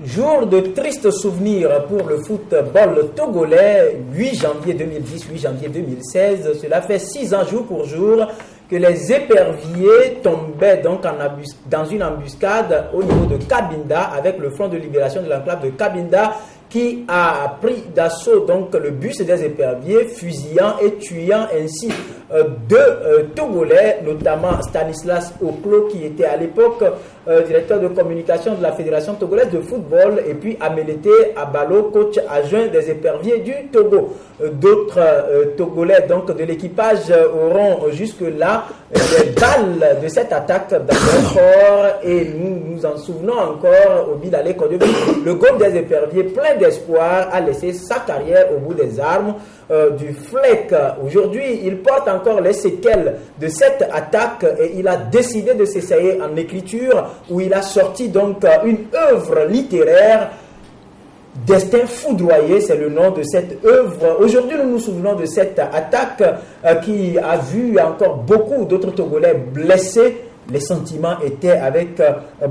Jour de tristes souvenirs pour le football togolais, 8 janvier 2010, 8 janvier 2016. Cela fait 6 ans jour pour jour que les éperviers tombaient donc dans une embuscade au niveau de Cabinda avec le Front de libération de l'enclave de Cabinda qui a pris d'assaut donc le bus des éperviers, fusillant et tuant ainsi deux Togolais, notamment Stanislas Oklo qui était à l'époque directeur de communication de la Fédération togolaise de football, et puis Amelete Abalo, coach adjoint des éperviers du Togo. D'autres Togolais donc de l'équipage auront jusque-là des balles de cette attaque dans leur corps, et nous nous en souvenons encore au Bidale Kodiobi. Le groupe des éperviers, plein d'espoir, a laissé sa carrière au bout des armes du FLEC. Aujourd'hui, il porte encore les séquelles de cette attaque et il a décidé de s'essayer en écriture, où il a sorti donc une œuvre littéraire. Destin foudroyé, c'est le nom de cette œuvre. Aujourd'hui, nous nous souvenons de cette attaque qui a vu encore beaucoup d'autres Togolais blessés. Les sentiments étaient avec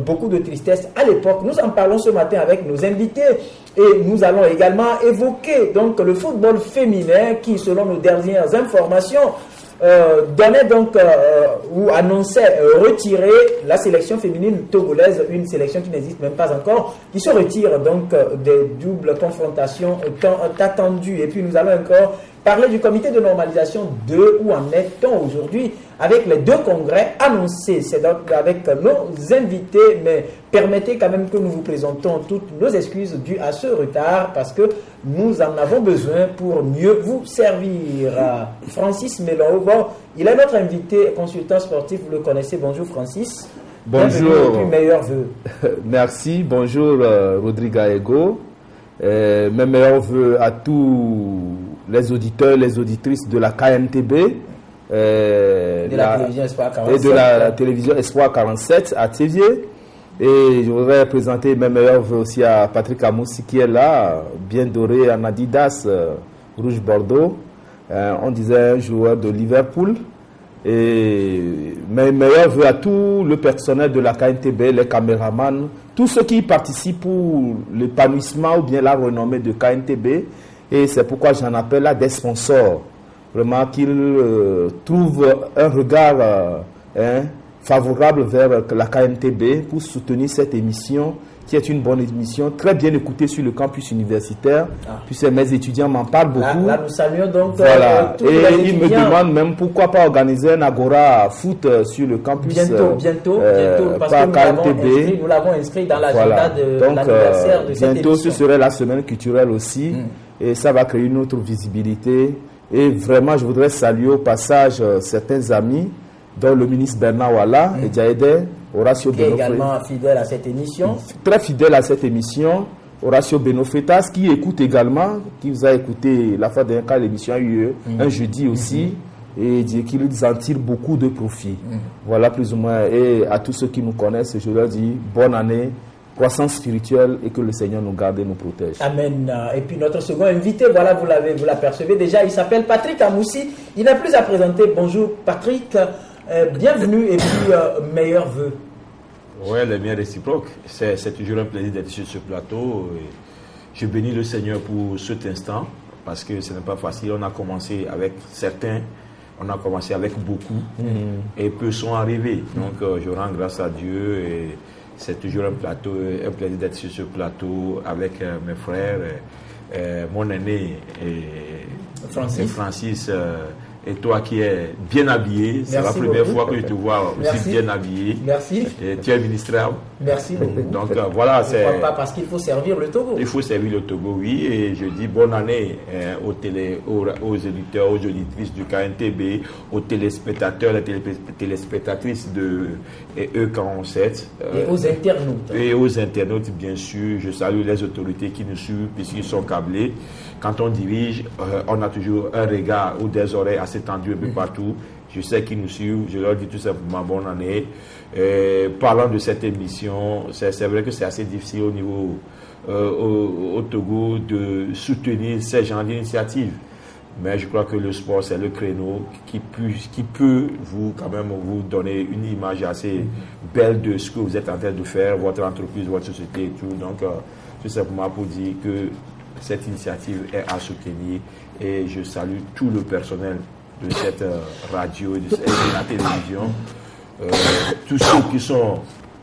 beaucoup de tristesse à l'époque. Nous en parlons ce matin avec nos invités et nous allons également évoquer donc le football féminin qui, selon nos dernières informations, donnait donc ou annonçait retirer la sélection féminine togolaise, une sélection qui n'existe même pas encore, qui se retire donc des doubles confrontations tant attendues. Et puis nous allons encore parler du comité de normalisation 2, où en est-on aujourd'hui avec les 2 congrès annoncés. C'est donc avec nos invités, mais permettez quand même que nous vous présentons toutes nos excuses dues à ce retard, parce que nous en avons besoin pour mieux vous servir. Francis Melon, bon, il est notre invité, consultant sportif, vous le connaissez. Bonjour Francis. Bonjour. Meilleurs vœux. Merci, bonjour Rodrigue Ego. Mes meilleurs vœux à tous les auditeurs, les auditrices de la KNTB, la télévision Espoir 47, et de la télévision Espoir 47 à Théviers. Et je voudrais présenter mes meilleurs vœux aussi à Patrick Amoussi qui est là, bien doré en Adidas rouge bordeaux. On disait un joueur de Liverpool. Et mes meilleurs vœux à tout le personnel de la KNTB, les caméramans, tous ceux qui participent pour l'épanouissement ou bien la renommée de KNTB. Et c'est pourquoi j'en appelle à des sponsors. Vraiment qu'ils trouvent un regard favorable vers la KNTB pour soutenir cette émission, qui est une bonne émission, très bien écoutée sur le campus universitaire, puisque mes étudiants m'en parlent beaucoup. Là, nous saluons donc voilà. Et ils me demandent même pourquoi pas organiser un agora foot sur le campus. Bientôt, parce que nous l'avons inscrit dans l'agenda de l'anniversaire de cette émission. Bientôt, ce serait la semaine culturelle aussi, et ça va créer une autre visibilité. Et vraiment, je voudrais saluer au passage certains amis, dont le ministre Bernard Walla et Diaede, Horacio qui est également fidèle à cette émission. Très fidèle à cette émission. Horacio Benofetas, qui écoute également, qui vous a écouté la fois dernière quand l'émission a eu lieu, un jeudi aussi, et dit qu'il en tire beaucoup de profit. Voilà plus ou moins. Et à tous ceux qui nous connaissent, je leur dis bonne année, croissance spirituelle, et que le Seigneur nous garde et nous protège. Amen. Et puis notre second invité, voilà, vous l'apercevez déjà, il s'appelle Patrick Amoussi. Il n'a plus à présenter. Bonjour Patrick, bienvenue et puis meilleurs vœux. Oui, les miens réciproques. C'est toujours un plaisir d'être sur ce plateau. Je bénis le Seigneur pour cet instant, parce que ce n'est pas facile. On a commencé avec certains, on a commencé avec beaucoup, et peu sont arrivés. Donc je rends grâce à Dieu, et c'est toujours un plaisir d'être sur ce plateau avec mes frères, mon aîné Francis. Et toi qui es bien habillé, c'est la première fois que je te vois aussi bien habillé. Merci. Et tu es ministrable. Merci beaucoup. Donc voilà, c'est. Pourquoi pas, parce qu'il faut servir le Togo. Il faut servir le Togo, oui. Et je dis bonne année aux éditeurs, aux auditrices du KNTB, aux téléspectateurs, les téléspectatrices de E47. Et aux internautes. Et aux internautes, bien sûr. Je salue les autorités qui nous suivent, puisqu'ils sont câblés. Quand on dirige, on a toujours un regard ou des oreilles assez tendues un peu partout. Je sais qu'ils nous suivent, je leur dis tout simplement bonne année. Parlant de cette émission, c'est vrai que c'est assez difficile au niveau au Togo de soutenir ces genres d'initiatives. Mais je crois que le sport, c'est le créneau qui peut vous, quand même, vous donner une image assez belle de ce que vous êtes en train de faire, votre entreprise, votre société et tout. Donc, tout simplement pour dire que cette initiative est à soutenir et je salue tout le personnel de cette radio et de la télévision, tous ceux qui sont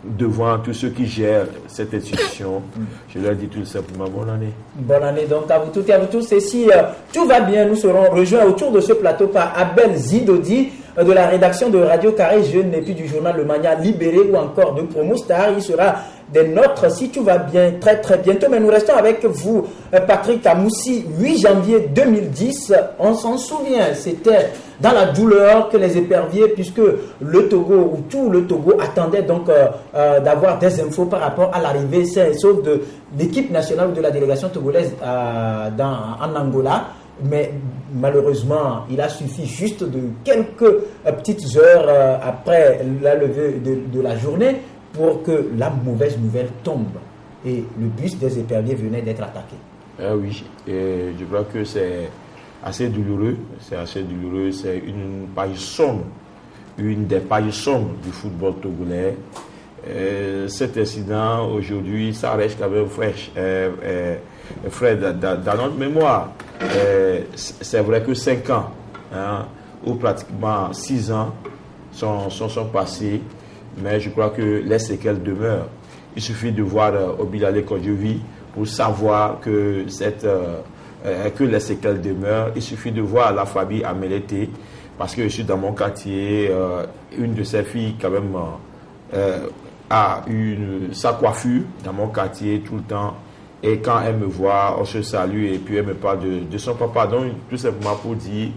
devant, tous ceux qui gèrent cette institution. Je leur dis tout simplement bonne année. Bonne année donc à vous toutes et à vous tous. Et si tout va bien, nous serons rejoints autour de ce plateau par Abel Zidodi de la rédaction de Radio Carré Jeune et puis du journal Le Mania Libéré ou encore de Promo Star. Il sera des nôtres si tout va bien, très très bientôt. Mais nous restons avec vous, Patrick Amoussi, 8 janvier 2010. On s'en souvient, c'était dans la douleur que les éperviers, puisque le Togo ou tout le Togo attendait donc d'avoir des infos par rapport à l'arrivée saine et sauve de l'équipe nationale ou de la délégation togolaise en Angola. Mais malheureusement, il a suffi juste de quelques petites heures après la levée de la journée pour que la mauvaise nouvelle tombe. Et le bus des éperviers venait d'être attaqué. Oui, et je crois que c'est assez douloureux. C'est assez douloureux. C'est une page sombre, une des pages sombres du football togolais. Cet incident, aujourd'hui, ça reste quand même frais dans notre mémoire. C'est vrai que 5 ans, ou pratiquement 6 ans, sont passés, mais je crois que les séquelles demeurent. Il suffit de voir Obilale Kodjovi pour savoir que les séquelles demeurent. Il suffit de voir la famille Amelete, parce que je suis dans mon quartier, une de ses filles quand même a sa coiffure dans mon quartier tout le temps. Et quand elle me voit, on se salue et puis elle me parle de son papa. Donc, tout simplement pour dire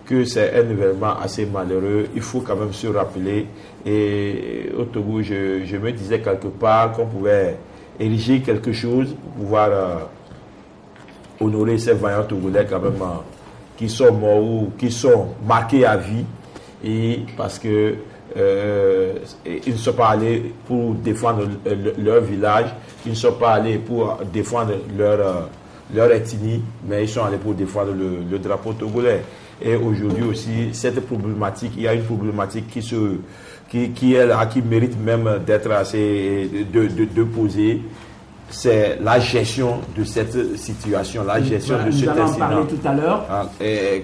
que c'est un événement assez malheureux. Il faut quand même se rappeler. Et au Togo, je me disais quelque part qu'on pouvait ériger quelque chose pour pouvoir honorer ces vaillants Togolais quand même qui sont morts ou qui sont marqués à vie. Et parce que ils ne sont pas allés pour défendre leur village, ils ne sont pas allés pour défendre leur ethnie, mais ils sont allés pour défendre le drapeau togolais. Et aujourd'hui aussi, cette problématique, il y a une problématique qui est là, qui mérite même d'être assez de poser. C'est la gestion de cette situation, la gestion de cet incident. Nous allons en parler tout à l'heure.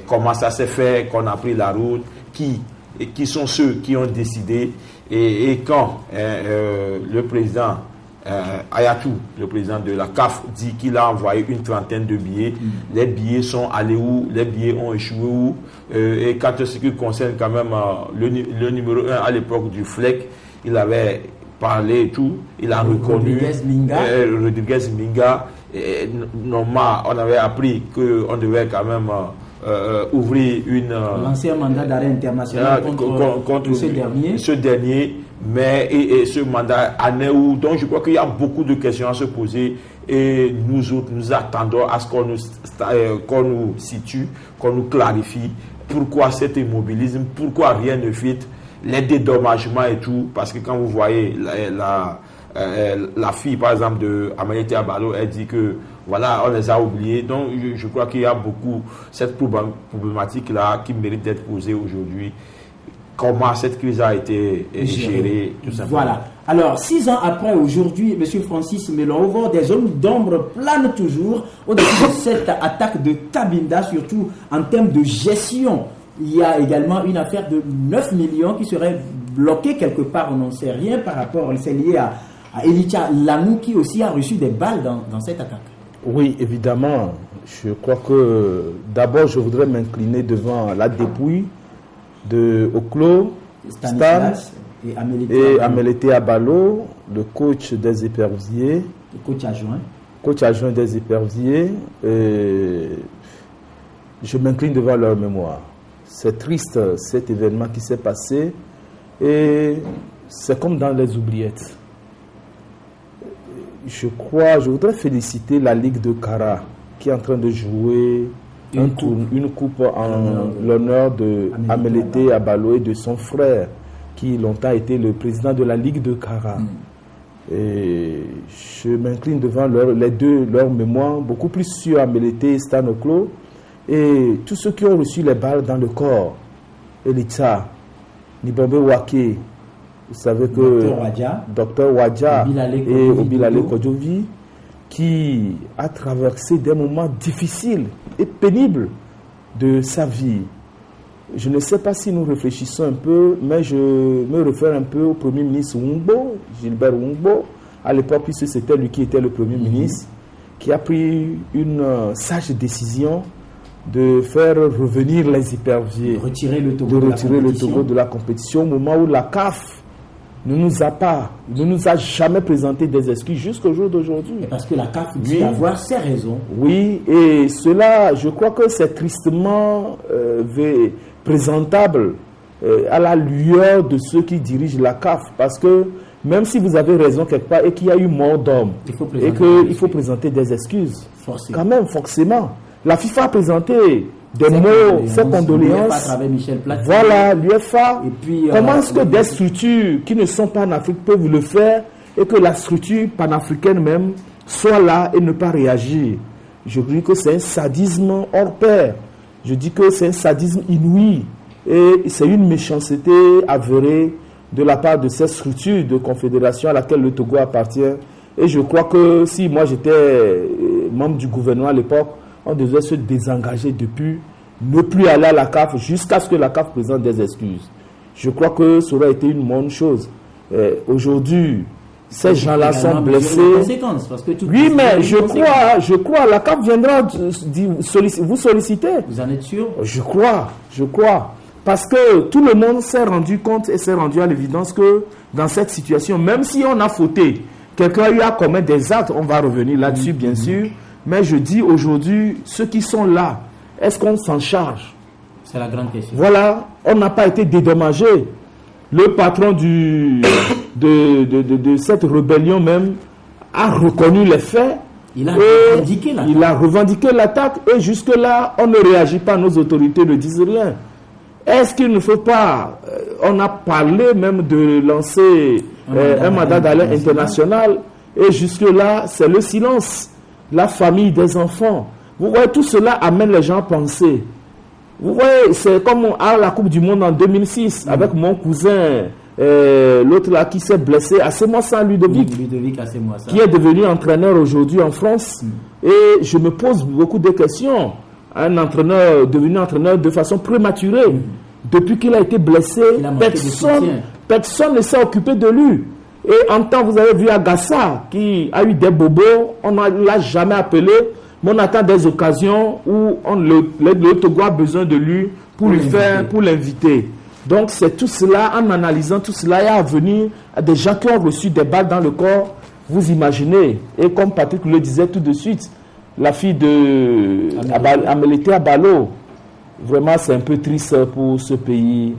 Comment ça s'est fait, qu'on a pris la route, qui sont ceux qui ont décidé et quand le président Ayatou, le président de la CAF, dit qu'il a envoyé une trentaine de billets, les billets sont allés où, les billets ont échoué où, et quand ce qui concerne quand même le numéro 1 à l'époque du FLEC, il avait parlé et tout, il a reconnu Rodriguez Minga. Normalement, on avait appris qu'on devait quand même ouvrir lancer un mandat d'arrêt international contre ce dernier, mais et ce mandat en est où? Donc je crois qu'il y a beaucoup de questions à se poser et nous autres nous attendons à ce qu'on nous situe, qu'on nous clarifie pourquoi cet immobilisme, pourquoi rien ne fit, les dédommagements et tout, parce que quand vous voyez la fille par exemple de Amelete Abalo, elle dit que voilà, on les a oubliés. Donc je crois qu'il y a beaucoup cette problématique là qui mérite d'être posée aujourd'hui. Comment cette crise a été gérée, tout simplement. Voilà. Alors 6 ans après aujourd'hui, M. Francis Melovo, des zones d'ombre planent toujours au-dessus de cette attaque de Cabinda, surtout en termes de gestion. Il y a également une affaire de 9 millions qui serait bloquée quelque part, on n'en sait rien par rapport, c'est lié à Elicha Lanou qui aussi a reçu des balles dans cette attaque. Oui, évidemment. Je crois que d'abord, je voudrais m'incliner devant la dépouille de Oklo, Stan et Amelete Abalo, le coach des éperviers. Le coach adjoint. Coach adjoint des éperviers. Je m'incline devant leur mémoire. C'est triste cet événement qui s'est passé et c'est comme dans les oubliettes. Je voudrais féliciter la Ligue de Kara qui est en train de jouer une coupe en l'honneur de Amelete Abalo et de son frère qui longtemps été le président de la Ligue de Kara. Et je m'incline devant leur mémoire, beaucoup plus sur Amelete et Stan Oklo Et tous ceux qui ont reçu les balles dans le corps, et l'État, Nibombe Wake, vous savez que Dr Wadja et Obilale Kodjovi, qui a traversé des moments difficiles et pénibles de sa vie. Je ne sais pas si nous réfléchissons un peu, mais je me réfère un peu au Premier ministre Wungbo, Gilbert Wungbo, à l'époque, puisque c'était lui qui était le Premier ministre, qui a pris une sage décision de faire revenir les éperviers, de retirer le Togo de la compétition, au moment où la CAF ne nous a jamais présenté des excuses jusqu'au jour d'aujourd'hui. Parce que la CAF dit avoir ses raisons. Oui, et cela, je crois que c'est tristement présentable à la lueur de ceux qui dirigent la CAF. Parce que même si vous avez raison quelque part et qu'il y a eu mort d'homme et qu'il faut présenter des excuses, quand même, forcément. La FIFA a présenté des mots, ses condoléances. Voilà, l'UEFA. Comment est-ce que des structures qui ne sont pas en Afrique peuvent le faire et que la structure panafricaine même soit là et ne pas réagir? Je dis que c'est un sadisme hors pair. Je dis que c'est un sadisme inouï. Et c'est une méchanceté avérée de la part de cette structure de confédération à laquelle le Togo appartient. Et je crois que si moi j'étais membre du gouvernement à l'époque, on devait se désengager depuis, ne plus aller à la CAF jusqu'à ce que la CAF présente des excuses. Je crois que ça aurait été une bonne chose. Aujourd'hui, ces gens-là sont blessés. Oui, mais je crois, la CAF viendra vous solliciter. Vous en êtes sûr? Je crois. Parce que tout le monde s'est rendu compte et s'est rendu à l'évidence que dans cette situation, même si on a fauté, quelqu'un a eu à commettre des actes, on va revenir là-dessus bien sûr, mais je dis aujourd'hui, ceux qui sont là, est-ce qu'on s'en charge? C'est la grande question. Voilà, on n'a pas été dédommagé. Le patron de cette rébellion même a reconnu les faits. Il a revendiqué l'attaque et jusque-là, on ne réagit pas, nos autorités ne disent rien. Est-ce qu'il ne faut pas, on a parlé même de lancer un mandat d'arrêt international et jusque-là, c'est le silence. La famille des enfants. Vous voyez, tout cela amène les gens à penser. Vous voyez, c'est comme à la Coupe du Monde en 2006, avec mon cousin, l'autre là qui s'est blessé, Assemoissa Ludovic, qui est devenu entraîneur aujourd'hui en France. Et je me pose beaucoup de questions. Un entraîneur devenu entraîneur de façon prématurée. Depuis qu'il a été blessé, personne ne s'est occupé de lui. Et en temps, vous avez vu Agassa qui a eu des bobos, on ne l'a jamais appelé, mais on attend des occasions où le Togo a besoin de lui pour l'inviter. Donc c'est tout cela, en analysant tout cela, et à venir à des gens qui ont reçu des balles dans le corps, vous imaginez. Et comme Patrick le disait tout de suite, la fille de Amélété Abalo, vraiment c'est un peu triste pour ce pays.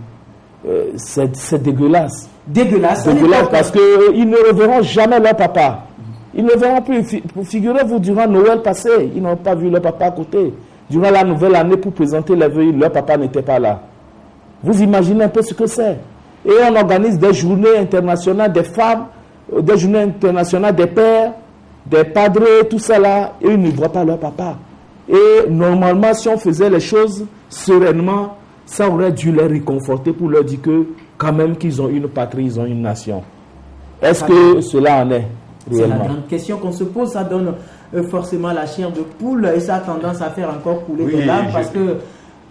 C'est dégueulasse. Dégueulasse parce qu'ils ne reverront jamais leur papa. Ils ne verront plus. Figurez-vous, durant Noël passé, ils n'ont pas vu leur papa à côté. Durant la nouvelle année, pour présenter les vœux, leur papa n'était pas là. Vous imaginez un peu ce que c'est. Et on organise des journées internationales des femmes, des journées internationales des pères, des padres, tout ça là, et ils ne voient pas leur papa. Et normalement, si on faisait les choses sereinement, ça aurait dû les réconforter pour leur dire que quand même qu'ils ont une patrie, ils ont une nation. Est-ce que cela en est réellement? C'est la grande question qu'on se pose. Ça donne forcément la chair de poule et ça a tendance à faire encore couler des larmes parce que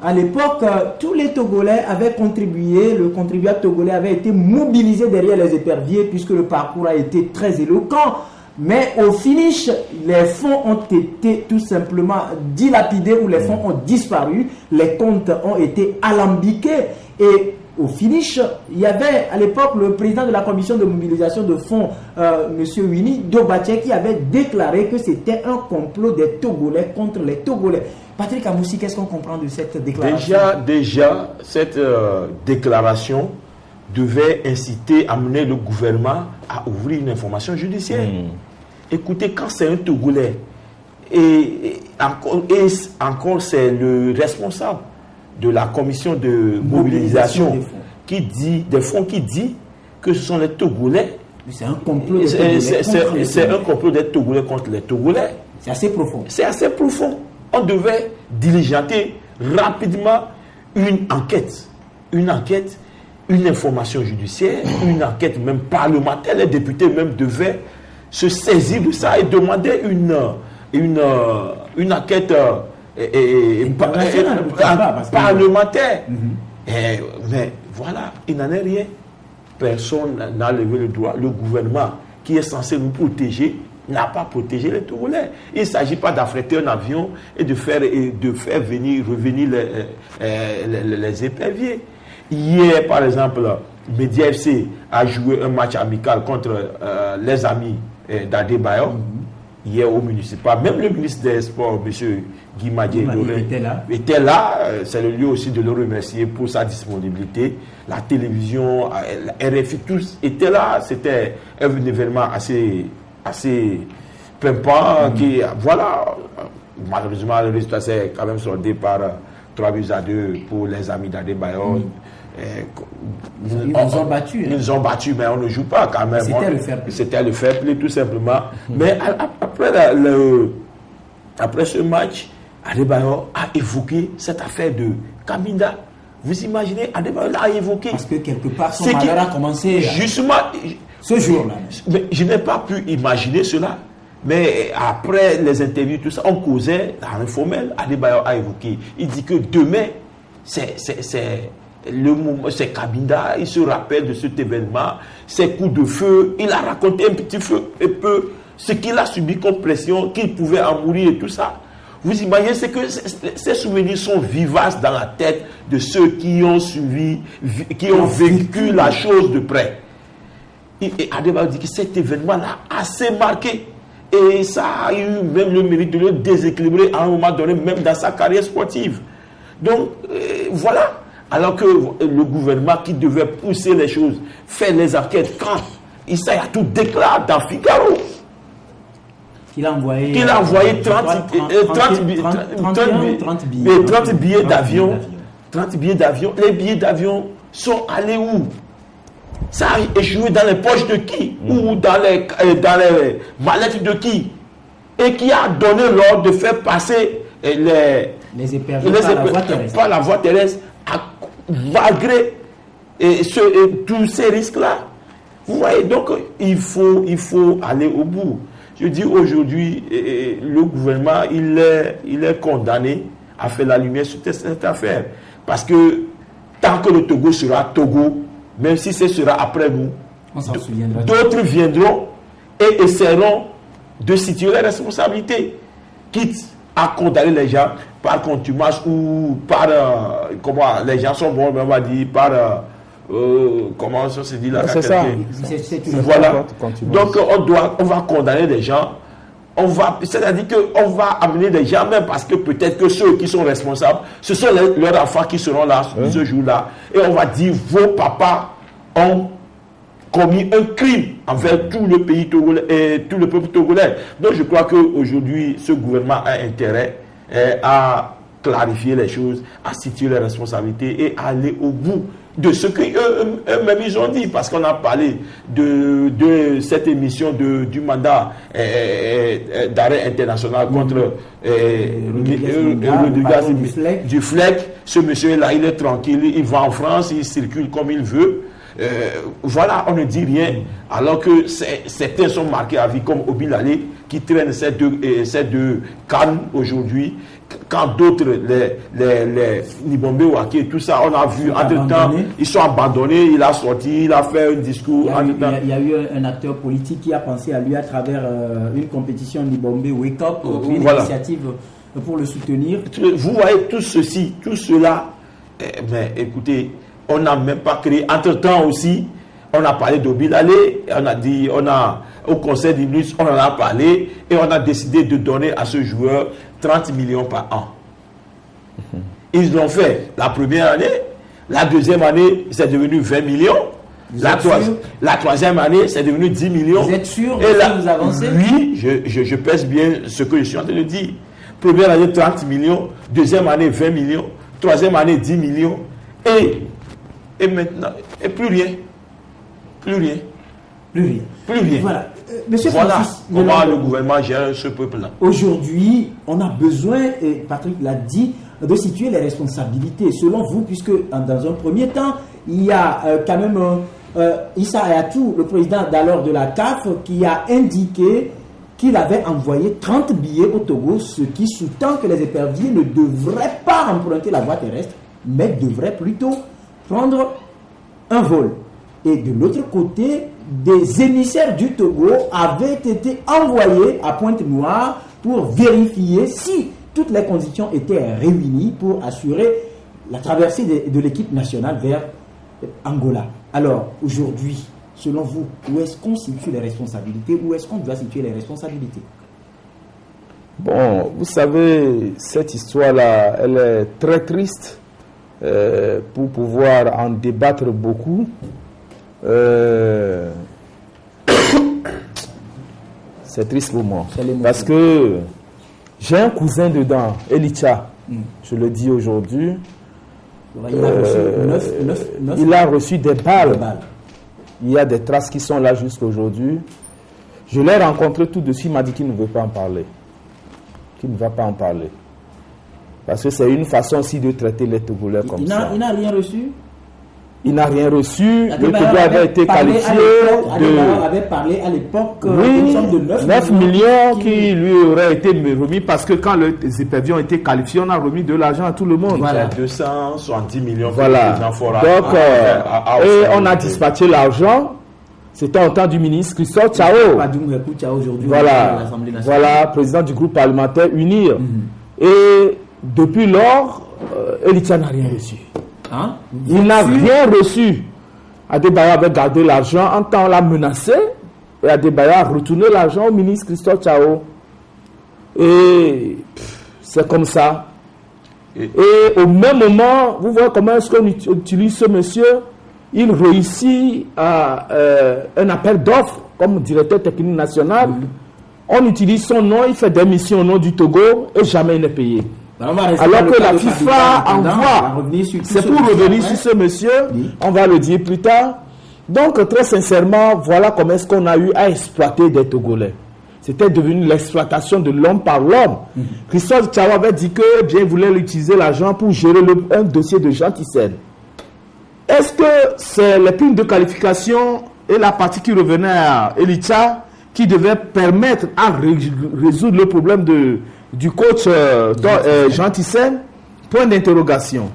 à l'époque, tous les Togolais avaient contribué, le contribuable togolais avait été mobilisé derrière les éperviers puisque le parcours a été très éloquent. Mais au finish, les fonds ont été tout simplement dilapidés ou les fonds ont disparu, les comptes ont été alambiqués et au finish, il y avait à l'époque le président de la commission de mobilisation de fonds, M. Winnie Dobaché, qui avait déclaré que c'était un complot des Togolais contre les Togolais. Patrick Amoussi, qu'est-ce qu'on comprend de cette déclaration? Déjà cette déclaration devait inciter, amener le gouvernement à ouvrir une information judiciaire. Écoutez, quand c'est un Togolais, et encore c'est le responsable de la commission de mobilisation des fonds qui dit que ce sont les Togolais. C'est un complot. C'est un complot des Togolais contre les Togolais. C'est assez profond. C'est assez profond. On devait diligenter rapidement une enquête, une information judiciaire, une enquête même parlementaire. Les députés même devaient se saisir de ça et demander une enquête parlementaire. Mais voilà, il n'en est rien. Personne n'a levé le doigt. Le gouvernement qui est censé nous protéger n'a pas protégé les Togolais. Il ne s'agit pas d'affréter un avion et de faire revenir les éperviers. Hier, par exemple, Média FC a joué un match amical contre les amis d'Adebayor. Hier au municipal, même le ministre des Sports, M. Guy Madié, était là. C'est le lieu aussi de le remercier pour sa disponibilité. La télévision, la RFI, tous étaient là. C'était un événement assez pimpant. Voilà, malheureusement, le résultat s'est quand même soldé par 3-2 pour les amis d'Adebayor. Ils nous ont battus. Ils nous ont battus, mais on ne joue pas quand même. C'était le fair play, tout simplement. Mais après ce match, Adebayor a évoqué cette affaire de Cabinda. Vous imaginez, Adebayor l'a évoqué. Parce que quelque part, son malheur a commencé justement ce jour-là. Mais je n'ai pas pu imaginer cela. Mais après les interviews, tout ça, on causait dans l'informel. Adebayor a évoqué. Il dit que demain, c'est Cabinda, il se rappelle de cet événement, ses coups de feu, il a raconté un petit peu ce qu'il a subi comme pression, qu'il pouvait en mourir et tout ça. Vous imaginez, c'est que ces souvenirs sont vivaces dans la tête de ceux qui ont suivi, qui ont vécu la chose de près. Et Adebayor dit que cet événement l'a assez marqué. Et ça a eu même le mérite de le déséquilibrer à un moment donné, même dans sa carrière sportive. Donc, voilà. Alors que le gouvernement qui devait pousser les choses, faire les enquêtes, quand il y a tout déclaré dans Figaro, qu'il a envoyé 30 billets d'avion. 30 billets d'avion. Les billets d'avion sont allés où? Ça a échoué dans les poches de qui? Ou dans les mallettes de qui? Et qui a donné l'ordre de faire passer les éperviers par la voie terrestre, malgré tous ces risques-là. Vous voyez, donc il faut aller au bout. Je dis aujourd'hui, le gouvernement, il est condamné à faire la lumière sur cette affaire. Parce que tant que le Togo sera Togo, même si ce sera après nous, d'autres viendront et essaieront de situer les responsabilités, quitte à condamner les gens par contumace ou par comment les gens sont bons, on va dire par comment ça se dit là, c'est ça. Voilà. Donc on va condamner des gens. C'est-à-dire qu'on va amener des gens, même parce que peut-être que ceux qui sont responsables, ce sont leurs enfants qui seront là ce jour-là. Et on va dire, vos papas ont commis un crime envers tout le pays togolais et tout le peuple togolais. Donc je crois qu'aujourd'hui, ce gouvernement a intérêt à clarifier les choses, à situer les responsabilités et à aller au bout de ce qu'eux-mêmes ils ont dit, parce qu'on a parlé de cette émission du mandat d'arrêt international contre du FLEC. Ce monsieur-là, il est tranquille, il va en France, il circule comme il veut. Voilà, on ne dit rien, alors que certains sont marqués à vie, comme Obilale, qui traîne ces deux cannes aujourd'hui, quand d'autres, les Nibombe Waki et tout ça, on a vu, entre-temps, ils sont abandonnés, il a sorti, il a fait un discours. Il y a eu un acteur politique qui a pensé à lui à travers une compétition Nibombe Wake Up, une initiative pour le soutenir. Vous voyez tout ceci, tout cela, mais écoutez, on n'a même pas créé. Entre-temps aussi, on a parlé d'Obilale, au conseil des ministres, on en a parlé, et on a décidé de donner à ce joueur 30 millions par an. Ils l'ont fait la première année, la deuxième année, c'est devenu 20 millions, la troisième année, c'est devenu 10 millions. Vous êtes sûr que vous avancez? Oui, je pèse bien ce que je suis en train de dire. Première année, 30 millions, deuxième année, 20 millions, troisième année, 10 millions, et maintenant, et plus rien. Plus rien. Voilà. Monsieur voilà Francis, comment le gouvernement gère ce peuple-là. Aujourd'hui, on a besoin, et Patrick l'a dit, de situer les responsabilités. Selon vous, puisque dans un premier temps, il y a quand même Issa Hayatou, le président d'alors de la CAF, qui a indiqué qu'il avait envoyé 30 billets au Togo, ce qui sous-tend que les éperviers ne devraient pas emprunter la voie terrestre, mais devraient plutôt prendre un vol. Et de l'autre côté, des émissaires du Togo avaient été envoyés à Pointe-Noire pour vérifier si toutes les conditions étaient réunies pour assurer la traversée de l'équipe nationale vers Angola. Alors, aujourd'hui, selon vous, où est-ce qu'on situe les responsabilités? Où est-ce qu'on doit situer les responsabilités? Bon, vous savez, cette histoire-là, elle est très triste pour pouvoir en débattre beaucoup. C'est triste pour moi. Parce que j'ai un cousin dedans, Elicha, je le dis aujourd'hui. Il a reçu des balles. Il y a des traces qui sont là jusqu'à aujourd'hui. Je l'ai rencontré tout de suite, il m'a dit qu'il ne veut pas en parler. Qu'il ne va pas en parler. Parce que c'est une façon aussi de traiter les Togolais comme ça. Il n'a rien reçu? Il n'a rien reçu. Le Togo avait été qualifié de... avait parlé à l'époque de 9 millions qui lui auraient été remis parce que quand les éperviers ont été qualifiés, on a remis de l'argent à tout le monde. Voilà. 270 millions. Voilà. Donc, et on a dispatché l'argent. C'était en temps du ministre Christophe Tchao. Voilà, président du groupe parlementaire UNIR. Et depuis lors, Elicha n'a rien reçu. Hein? Il n'a rien reçu. Adebayo avait gardé l'argent. En temps, on l'a menacé. Et Adebayo a retourné l'argent au ministre Christophe Tchao. Et c'est comme ça. Et au même moment, vous voyez comment est-ce qu'on utilise ce monsieur. Il réussit à un appel d'offres comme directeur technique national. On utilise son nom, il fait des missions au nom du Togo et jamais il n'est payé. Alors que la FIFA envoie, c'est pour revenir sur ce monsieur, on va le dire plus tard. Donc très sincèrement, voilà comment est-ce qu'on a eu à exploiter des Togolais. C'était devenu l'exploitation de l'homme par l'homme. Christophe Tchao avait dit que bien il voulait utiliser l'argent pour gérer un dossier de Jean Thyssen. Est-ce que c'est les primes de qualification et la partie qui revenait à Elicha qui devait permettre à résoudre le problème du coach Jean Thyssen? Point d'interrogation.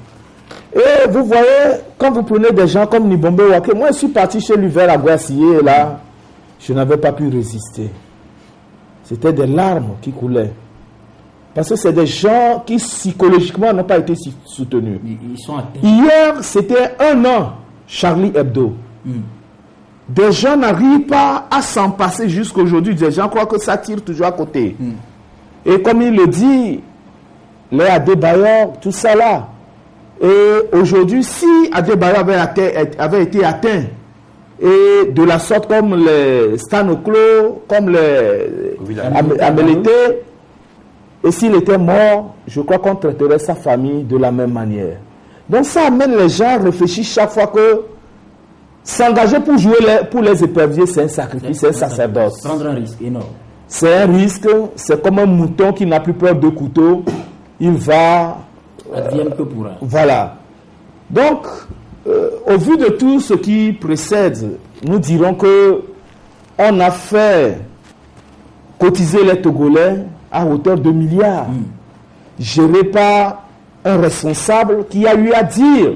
Et vous voyez, quand vous prenez des gens comme Nibombe Wake, moi je suis parti chez lui vers la Guassier et là, je n'avais pas pu résister. C'était des larmes qui coulaient. Parce que c'est des gens qui psychologiquement n'ont pas été soutenus. Ils sont atteints. Hier, c'était 1 an, Charlie Hebdo. Des gens n'arrivent pas à s'en passer jusqu'aujourd'hui. Des gens croient que ça tire toujours à côté. Et comme il le dit, les Adebayo, tout ça là. Et aujourd'hui, si Adebayo avait été atteint, et de la sorte comme les Stanoklo, comme les Amélété, et s'il était mort, je crois qu'on traiterait sa famille de la même manière. Donc ça amène les gens à réfléchir chaque fois que s'engager pour jouer pour les éperviers, c'est un sacrifice, c'est un sacerdoce. Prendre un risque énorme. C'est un risque, c'est comme un mouton qui n'a plus peur de couteau. Il va... advienne que pourra. Voilà. Donc, au vu de tout ce qui précède, nous dirons que on a fait cotiser les Togolais à hauteur de milliards, géré par un responsable qui a eu à dire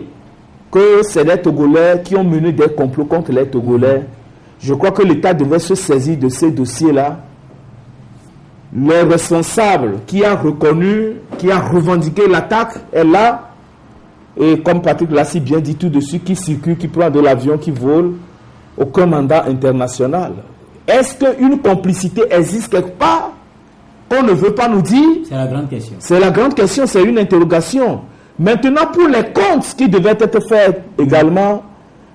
que c'est les Togolais qui ont mené des complots contre les Togolais. Je crois que l'État devait se saisir de ces dossiers-là. Le responsable qui a reconnu, qui a revendiqué l'attaque est là. Et comme Patrick l'a si bien dit tout de suite, qui circule, qui prend de l'avion, qui vole, aucun mandat international. Est-ce qu'une complicité existe quelque part qu'on ne veut pas nous dire? C'est la grande question. C'est la grande question, c'est une interrogation. Maintenant, pour les comptes qui devaient être faits également,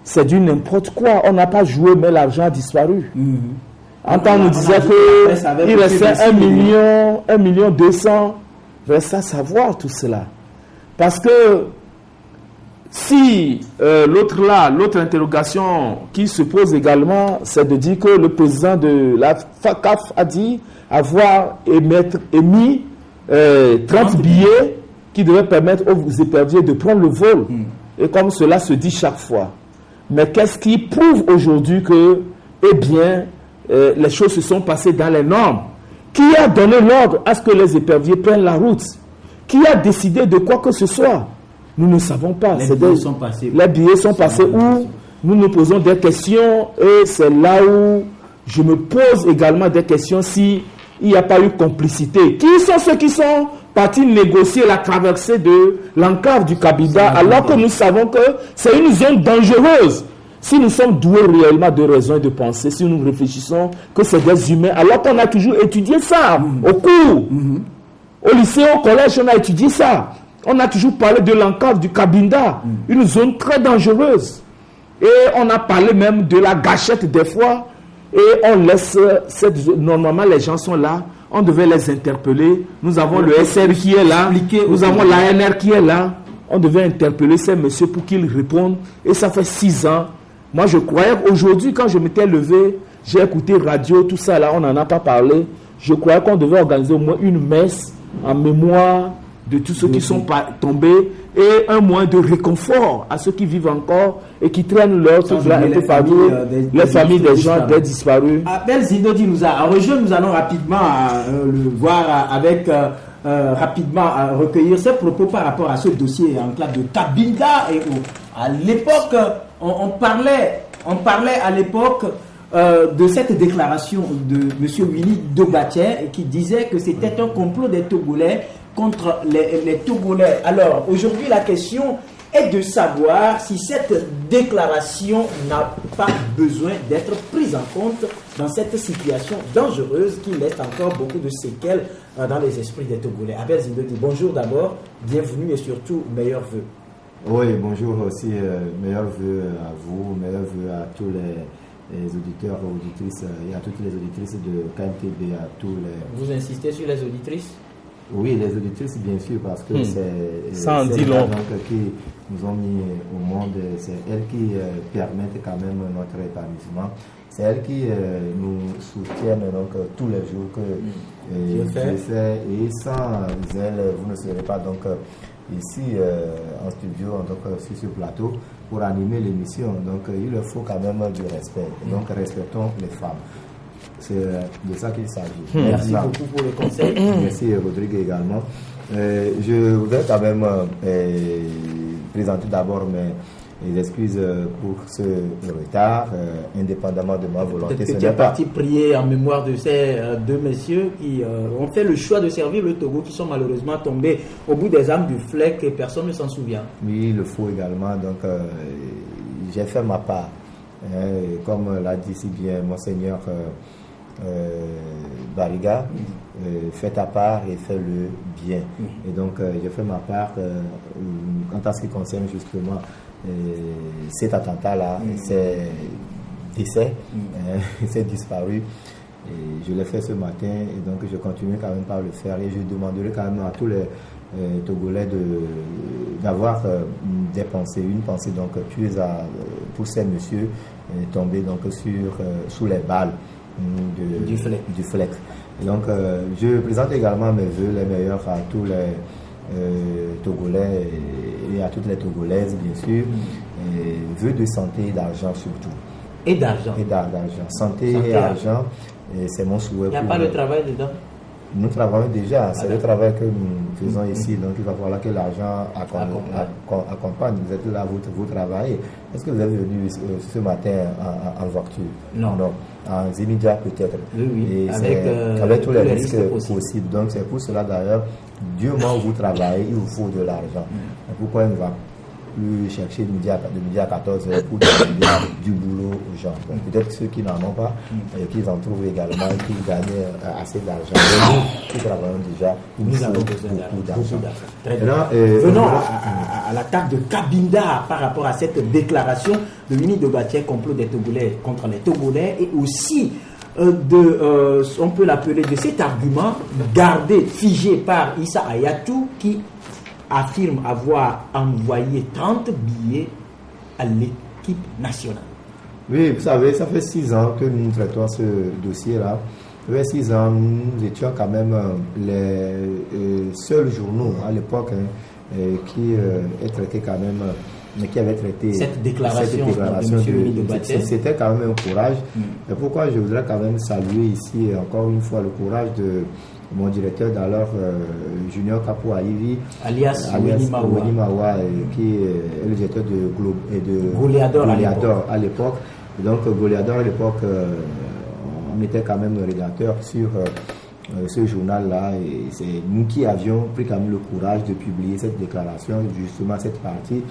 c'est du n'importe quoi. On n'a pas joué, mais l'argent a disparu. En temps, on nous disait qu'il restait 1 million 200. Reste à savoir tout cela. Parce que Si l'autre interrogation qui se pose également, c'est de dire que le président de la CAF a dit avoir émis 30 billets qui devaient permettre aux éperviers de prendre le vol. Et comme cela se dit chaque fois. Mais qu'est-ce qui prouve aujourd'hui que, eh bien, les choses se sont passées dans les normes? Qui a donné l'ordre à ce que les éperviers prennent la route? Qui a décidé de quoi que ce soit? Nous ne savons pas. Les billets sont passés où? Nous nous posons des questions et c'est là où je me pose également des questions si il n'y a pas eu complicité. Qui sont ceux qui sont partis négocier la traversée de l'enclave du Cabinda alors que nous savons que c'est une zone dangereuse? Si nous sommes doués réellement de raison et de pensée, si nous réfléchissons que c'est des humains, alors qu'on a toujours étudié ça au cours, au lycée, au collège, on a étudié ça. On a toujours parlé de l'enclave du Cabinda, une zone très dangereuse. Et on a parlé même de la gâchette des fois. Et on laisse cette zone. Normalement, les gens sont là. On devait les interpeller. Nous avons le SR qui est là. Nous avons l'ANR qui est là. On devait interpeller ces messieurs pour qu'ils répondent. Et ça fait 6 ans. Moi, je croyais qu'aujourd'hui, quand je m'étais levé, j'ai écouté radio, tout ça là, on n'en a pas parlé. Je croyais qu'on devait organiser au moins une messe en mémoire de tous ceux qui sont tombés et un moyen de réconfort à ceux qui vivent encore et qui traînent leur truc là, les familles des gens des disparus. Abel Zindodi nous a rejoint. Nous allons rapidement le voir avec rapidement recueillir ses propos par rapport à ce dossier en classe de Cabinda. Et à l'époque, on parlait à l'époque de cette déclaration de M. Winnie Dogatien qui disait que c'était un complot des Togolais contre les Togolais. Alors, aujourd'hui, la question est de savoir si cette déclaration n'a pas besoin d'être prise en compte dans cette situation dangereuse qui laisse encore beaucoup de séquelles dans les esprits des Togolais. Abel Zindodi, bonjour d'abord, bienvenue et surtout meilleurs vœux. Oui, bonjour aussi, meilleurs vœux à vous, meilleurs vœux à tous les auditeurs et auditrices et à toutes les auditrices de KMTB, à tous les... Vous insistez sur les auditrices? Oui, les auditrices, bien sûr, parce que c'est dit long. Qui nous ont mis au monde, c'est elles qui permettent quand même notre épanouissement. C'est elles qui nous soutiennent donc tous les jours que je fais. Et sans elles, vous ne serez pas donc ici en studio, donc sur ce plateau, pour animer l'émission. Donc il faut quand même du respect. Donc respectons les femmes. C'est de ça qu'il s'agit. Merci beaucoup pour le conseil. Merci Rodrigue également. Je voudrais quand même présenter d'abord mes excuses pour ce retard, indépendamment de ma volonté. Peut-être que tu es parti prier en mémoire de ces deux messieurs qui ont fait le choix de servir le Togo, qui sont malheureusement tombés au bout des armes du FLEC et personne ne s'en souvient. Oui, il le faut également. Donc, j'ai fait ma part. Comme l'a dit si bien Monseigneur Bariga, fais ta part et fais-le bien. Et donc, j'ai fait ma part quant à ce qui concerne justement cet attentat-là, ces décès, ces disparus. Et je l'ai fait ce matin et donc je continue quand même par le faire et je demanderai quand même à tous les Togolais d'avoir des pensées, une pensée donc pieuse pour ces messieurs tombés donc sous les balles du FLEC. Et donc je présente également mes vœux les meilleurs à tous les Togolais et à toutes les Togolaises bien sûr, et vœux de santé et d'argent surtout. Et d'argent. Santé et argent, et c'est mon souhait. Il n'y a pas le travail dedans? Nous travaillons déjà, c'est le travail que nous faisons ici, donc il va falloir que l'argent accompagne. Vous êtes là, vous travaillez. Est-ce que vous êtes venu ce matin en voiture? Non. En Zémidia peut-être. Oui. Et avec tous les risques possibles. Donc c'est pour cela d'ailleurs, du moment où vous travaillez, il vous faut de l'argent. Pourquoi on ne va plus chercher de midi à 14h pour donner du boulot aux gens? Donc, peut-être ceux qui n'en ont pas, qu'ils en trouvent également, qu'ils gagnent assez d'argent. Mais nous, qui travaillons déjà, nous avons besoin beaucoup d'argent. Très bien. Venons à l'attaque de Cabinda par rapport à cette déclaration de Winnie Dogatien, complot des Togolais contre les Togolais, et aussi on peut l'appeler de cet argument gardé, figé par Issa Hayatou, qui affirme avoir envoyé 30 billets à l'équipe nationale. Oui, vous savez, ça fait 6 ans que nous traitons ce dossier-là. Ça fait 6 ans, nous étions quand même les seuls journaux à l'époque qui traitaient quand même, qui avaient traité cette déclaration de Battey. C'était quand même un courage. Et pourquoi je voudrais quand même saluer ici encore une fois le courage de mon directeur d'alors, Junior Kapo Aivi, alias Winnie Mawa, qui est le directeur de Goliador à l'époque. Donc Goliador à l'époque, on était quand même rédacteur sur ce journal-là, et c'est nous qui avions pris quand même le courage de publier cette déclaration, justement cette partie.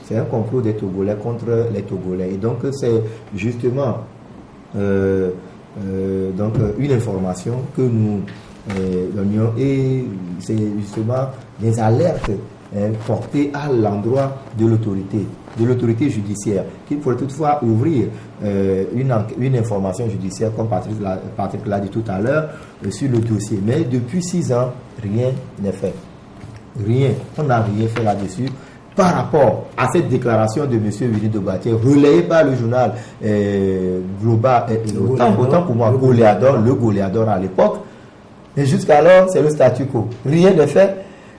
C'est un complot des Togolais contre les Togolais, et donc c'est justement donc une information que nous donnions, et c'est justement des alertes portées à l'endroit de l'autorité judiciaire, qui pourrait toutefois ouvrir une information judiciaire, comme Patrick l'a dit tout à l'heure, sur le dossier. Mais depuis 6 ans, rien n'est fait. Rien. On n'a rien fait là-dessus. Par rapport à cette déclaration de M. Winnie Dobaté, relayée par le journal Global, autant pour moi, le Goliador à l'époque, et jusqu'alors, c'est le statu quo. Rien n'est fait.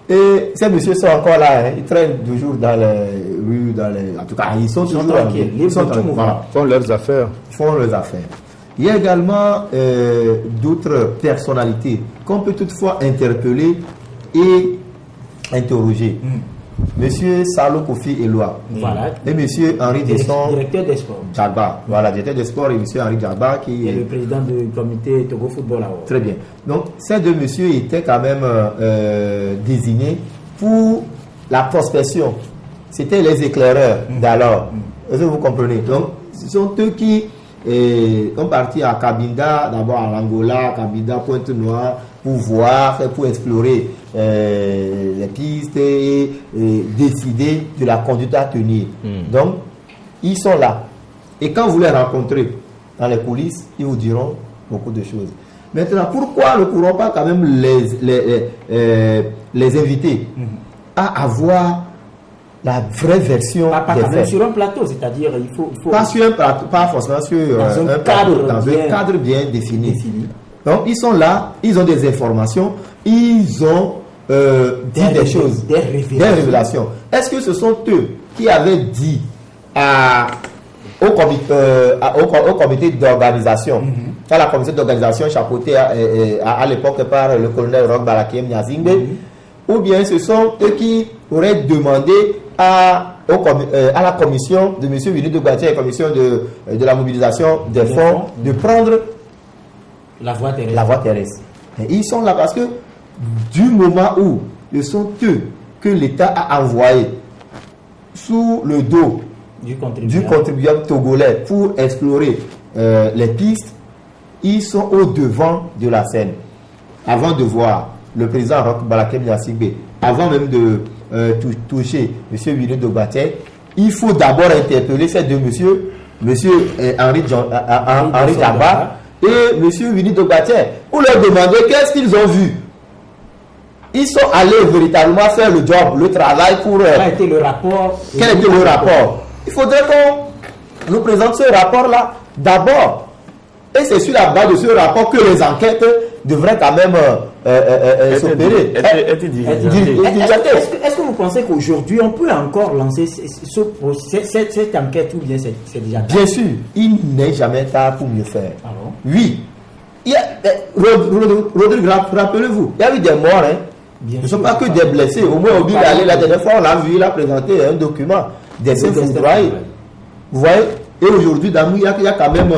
Et ces messieurs sont encore là, ils traînent toujours dans les rues, en tout cas, ils sont toujours tranquilles. Ils font leurs affaires. Il y a également d'autres personnalités qu'on peut toutefois interpeller et interroger. Monsieur Salo Kofi Eloi, et monsieur Henri Desson, directeur des sports. Djagba, directeur des sports, et monsieur Henri Djagba qui est le président du comité Togo Football. Très bien. Donc ces deux messieurs étaient quand même désignés pour la prospection. C'était les éclaireurs d'alors. Est-ce que vous comprenez? Donc ce sont eux qui sont partis à Cabinda, d'abord à l'Angola, Cabinda, Pointe-Noire, pour voir, pour explorer les pistes et décider de la conduite à tenir. Donc, ils sont là. Et quand vous les rencontrez dans les coulisses, ils vous diront beaucoup de choses. Maintenant, pourquoi ne pourront pas quand même les inviter à avoir la vraie version des faits sur un plateau, c'est-à-dire il faut pas sur un plateau, pas forcément sur un cadre bien défini. Donc ils sont là, ils ont des informations, ils ont dit des choses, des révélations. Est-ce que ce sont eux qui avaient dit au comité d'organisation, à la commission d'organisation chapeautée à l'époque par le colonel Roch Barakiem Nyazingbe, ou bien ce sont eux qui auraient demandé à la commission de M. Winnie Dobaté, la commission de la mobilisation des fonds, de prendre la voie terrestre. Et ils sont là parce que du moment où ce sont eux que l'État a envoyé sous le dos du contribuable togolais pour explorer les pistes, ils sont au devant de la scène. Avant de voir le président Roch Barakem Nyazingbe, avant même de toucher M. Winnie Dobaté, il faut d'abord interpeller ces deux messieurs, M. Henri Djagba et M. Winnie Dobaté, pour leur demander qu'est-ce qu'ils ont vu. Ils sont allés véritablement faire le job, le travail pour... Quel a été le rapport? Il faudrait qu'on nous présente ce rapport-là d'abord. Et c'est sur la base de ce rapport que les enquêtes devraient quand même s'opérer. Est-ce que vous pensez qu'aujourd'hui, on peut encore lancer cette enquête, ou bien c'est déjà tard? Bien sûr, il n'est jamais tard pour mieux faire. Ah bon? Oui. Rodrigue, rappelez-vous, il y a eu des morts. Ce ne sont pas que des blessés. Au moins, Obi allé la dernière fois, on l'a vu, il a présenté un document des foudroyés. Vous voyez? Et aujourd'hui, dans nous, il y a quand même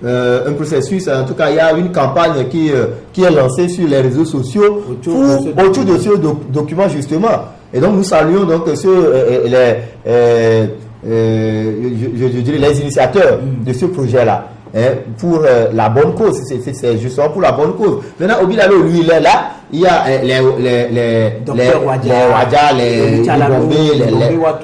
un processus, en tout cas, il y a une campagne qui est lancée sur les réseaux sociaux autour de ce document, justement. Et donc, nous saluons donc je dirais les initiateurs de ce projet-là, pour la bonne cause. C'est justement pour la bonne cause. Maintenant, Obi Lalo, lui, il est là. Il y a les Wadja, les Gombe,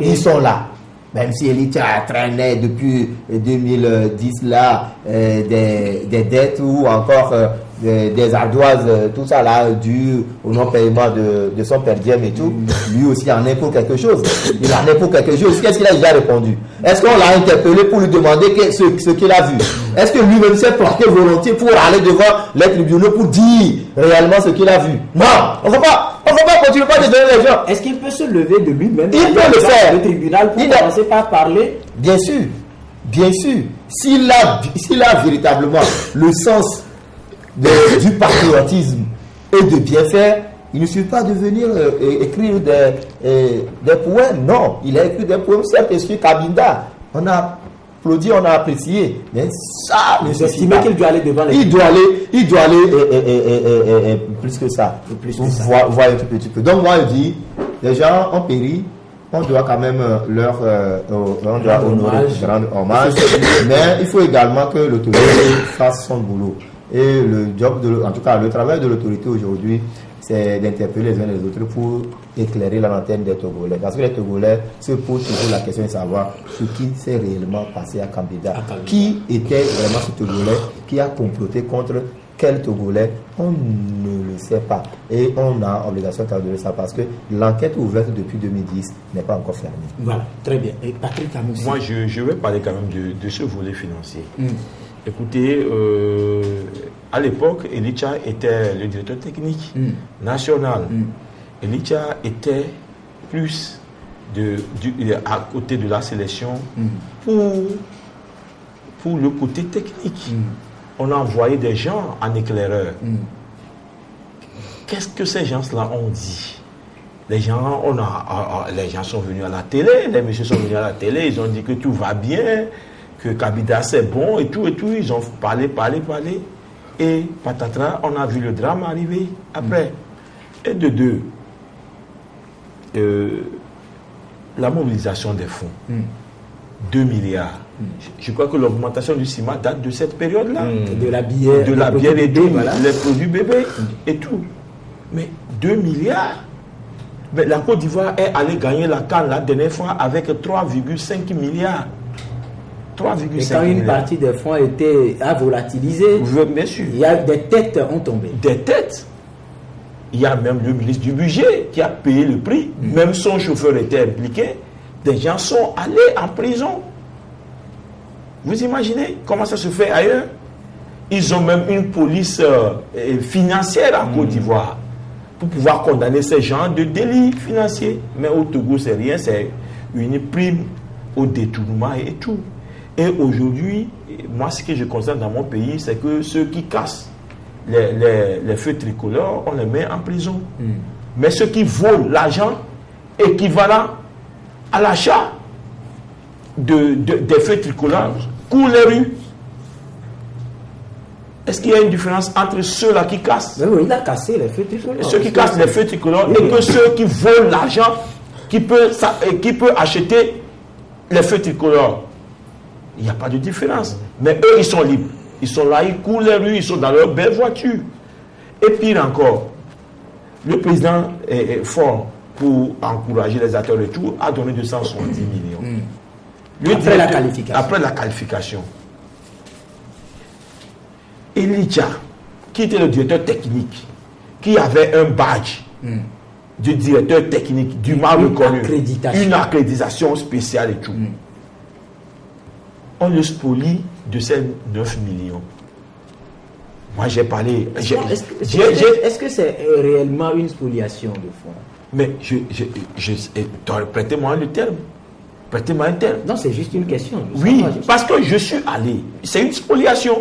ils sont là. Même si Elita traînait depuis 2010 là des dettes ou encore des ardoises, tout ça là, dû au non-paiement de son père diem et tout, lui aussi en est pour quelque chose. Il en est pour quelque chose. Qu'est-ce qu'il a déjà répondu? Est-ce qu'on l'a interpellé pour lui demander ce qu'il a vu? Est-ce que lui-même s'est porté volontiers pour aller devant les tribunaux pour dire réellement ce qu'il a vu? Non, on ne va pas continuer pas de donner les gens. Est-ce qu'il peut se lever de lui-même? Il peut le faire. Le tribunal pour commencer par parler? Bien sûr, bien sûr. S'il a véritablement le sens du patriotisme et de bien faire, il ne suffit pas de venir écrire des poèmes. Non, il a écrit des poèmes, certes, sur Cabinda. On a applaudi, on a apprécié. Mais ça, vous estimez qu'il doit aller devant les... Il doit aller plus que ça. Voir un tout petit peu. Donc moi, je dis, les gens ont péri. On doit quand même leur rendre hommage, mais il faut également que l'autorité fasse son boulot. Et en tout cas, le travail de l'autorité aujourd'hui, c'est d'interpeller les uns les autres pour éclairer la lanterne des Togolais. Parce que les Togolais se posent toujours la question de savoir ce qui s'est réellement passé à Kambida. Qui était vraiment ce Togolais qui a comploté contre quel Togolais? On ne le sait pas. Et on a obligation de ça parce que l'enquête ouverte depuis 2010 n'est pas encore fermée. Voilà, très bien. Et Patrick Kamoussi. Moi, je vais parler quand même de ce volet financier. Écoutez, à l'époque, Elicha était le directeur technique national. Elicha était plus à côté de la sélection pour le côté technique. On a envoyé des gens en éclaireur. Qu'est-ce que ces gens-là ont dit? Les gens sont venus à la télé, les messieurs sont venus à la télé, ils ont dit que tout va bien, que Kabida c'est bon et tout. Ils ont parlé. Et patatras, on a vu le drame arriver après. Et de deux, la mobilisation des fonds. 2 milliards. Je crois que l'augmentation du CIMA date de cette période-là. De la bière et tout, voilà. Les produits bébés et tout. Mais 2 milliards. Mais la Côte d'Ivoire est allée gagner la CAN la dernière fois avec 3,5 milliards. 3,5 Et quand une partie des fonds a volatilisé, bien sûr. Il y a des têtes ont tombé. Des têtes. Il y a même le ministre du budget qui a payé le prix. Même son chauffeur était impliqué. Des gens sont allés en prison. Vous imaginez comment ça se fait ailleurs? Ils ont même une police financière en Côte d'Ivoire pour pouvoir condamner ces gens de délits financiers. Mais au Togo, c'est rien, c'est une prime au détournement et tout. Et aujourd'hui, moi, ce que je constate dans mon pays, c'est que ceux qui cassent les feux tricolores, on les met en prison. Mais ceux qui volent l'argent équivalent à l'achat des feux tricolores courent les rues. Est-ce qu'il y a une différence entre ceux-là qui cassent? Oui, il a cassé les feux tricolores. Ceux qui cassent les feux tricolores et que ceux qui volent l'argent qui peut acheter les feux tricolores. Il n'y a pas de différence. Mais eux, ils sont libres. Ils sont là, ils courent les rues, ils sont dans leur belle voiture. Et pire encore, le président est fort pour encourager les acteurs et tout, a donné 270 millions. Après la qualification. Elicha, qui était le directeur technique, qui avait un badge du directeur technique, du mal reconnu, une accréditation spéciale et tout. On le spolie de ces 9 millions. Moi, j'ai parlé... Est-ce que c'est réellement une spoliation de fonds? Mais prêtez-moi le terme. Prêtez-moi un terme. Non, c'est juste une question. Oui, parce que je suis allé. C'est une spoliation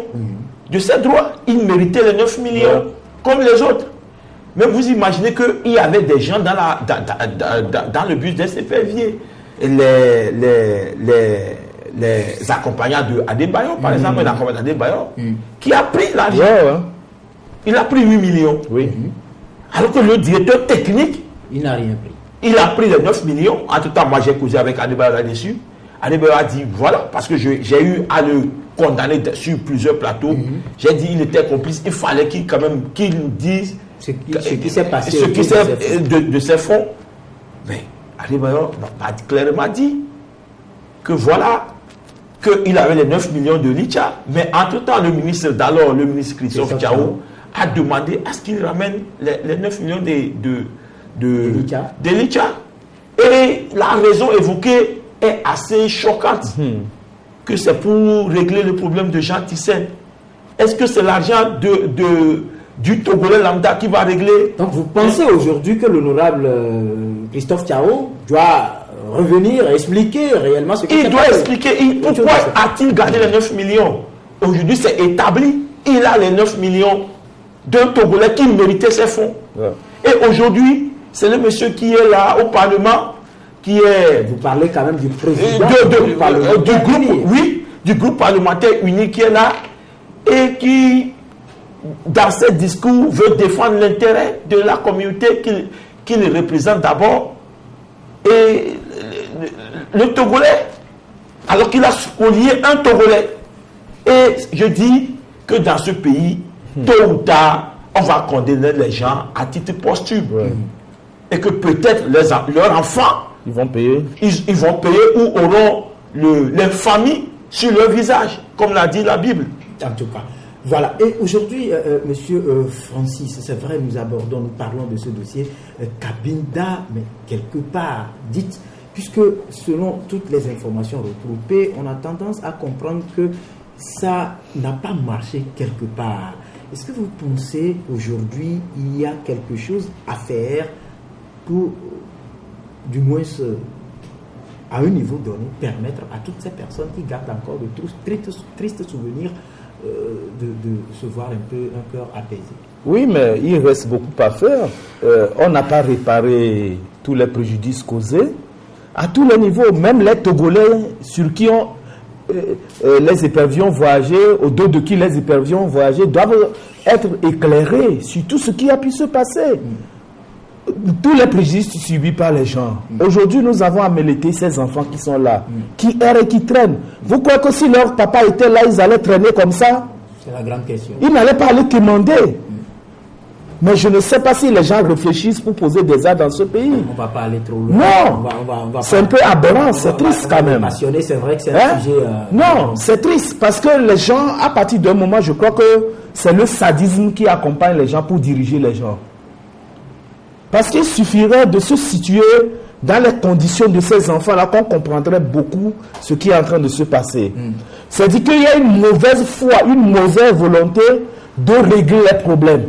de ses droits. Il méritait les 9 millions, comme les autres. Mais vous imaginez qu'il y avait des gens dans le bus des éperviers. Les accompagnants de Adebayor, par exemple, l'accompagnant d'Adebayor, qui a pris l'argent. Il a pris 8 millions. Alors que le directeur technique, il n'a rien pris. Il a pris les 9 millions. En tout temps, moi, j'ai causé avec Adebayor là-dessus. Adebayor a dit, voilà, parce que j'ai eu à le condamner sur plusieurs plateaux. J'ai dit, il était complice. Il fallait qu'il nous dise ce qui s'est passé de ses fonds. Mais Adebayor m'a clairement dit que voilà, qu'il avait les 9 millions de Licha. Mais entre-temps, le ministre d'alors, le ministre Christophe Tchao, a demandé à ce qu'il ramène les 9 millions d'Elicha. Et la raison évoquée est assez choquante. Que c'est pour régler le problème de Jean Thyssen. Est-ce que c'est l'argent du Togolais lambda qui va régler? Donc vous pensez aujourd'hui que l'honorable Christophe Thiao doit revenir et expliquer réellement ce qu'il doit expliquer. Pourquoi a-t-il gardé les 9 millions? Aujourd'hui, c'est établi. Il a les 9 millions d'un Togolais qui méritait ses fonds. Ouais. Et aujourd'hui, c'est le monsieur qui est là au Parlement, qui est... Vous parlez quand même du président du groupe parlementaire uni qui est là et qui, dans ses discours, veut défendre l'intérêt de la communauté qu'il représente d'abord. Et le Togolais, alors qu'il a spolié un Togolais. Et je dis que dans ce pays, tôt ou tard, on va condamner les gens à titre posthume. Ouais. Et que peut-être leurs enfants, ils vont payer. Ils vont payer ou auront l'infamie sur leur visage, comme l'a dit la Bible. En tout cas. Voilà. Et aujourd'hui, monsieur Francis, c'est vrai, nous parlons de ce dossier Cabinda, mais quelque part, dites, puisque selon toutes les informations regroupées, on a tendance à comprendre que ça n'a pas marché quelque part. Est-ce que vous pensez aujourd'hui il y a quelque chose à faire pour, du moins, à un niveau donné, permettre à toutes ces personnes qui gardent encore de tristes souvenirs de se voir un cœur apaisé? Oui, mais il reste beaucoup à faire. On n'a pas réparé tous les préjudices causés à tous les niveaux. Même les Togolais sur qui les éperviers ont voyagé, au dos de qui les éperviers ont voyagé, doivent être éclairés sur tout ce qui a pu se passer. Tous les préjudices subis par les gens. Aujourd'hui, nous avons amélété ces enfants qui sont là, qui errent et qui traînent. Vous croyez que si leur papa était là, ils allaient traîner comme ça? C'est la grande question. Ils n'allaient pas aller quémander. Mais je ne sais pas si les gens réfléchissent pour poser des arts dans ce pays. On ne va pas aller trop loin. Non, c'est un peu aberrant, c'est triste quand même. Passionné, c'est vrai que c'est un sujet... Non, c'est triste parce que les gens, à partir d'un moment, je crois que c'est le sadisme qui accompagne les gens pour diriger les gens. Parce qu'il suffirait de se situer dans les conditions de ces enfants-là qu'on comprendrait beaucoup ce qui est en train de se passer. C'est-à-dire qu'il y a une mauvaise foi, une mauvaise volonté de régler les problèmes.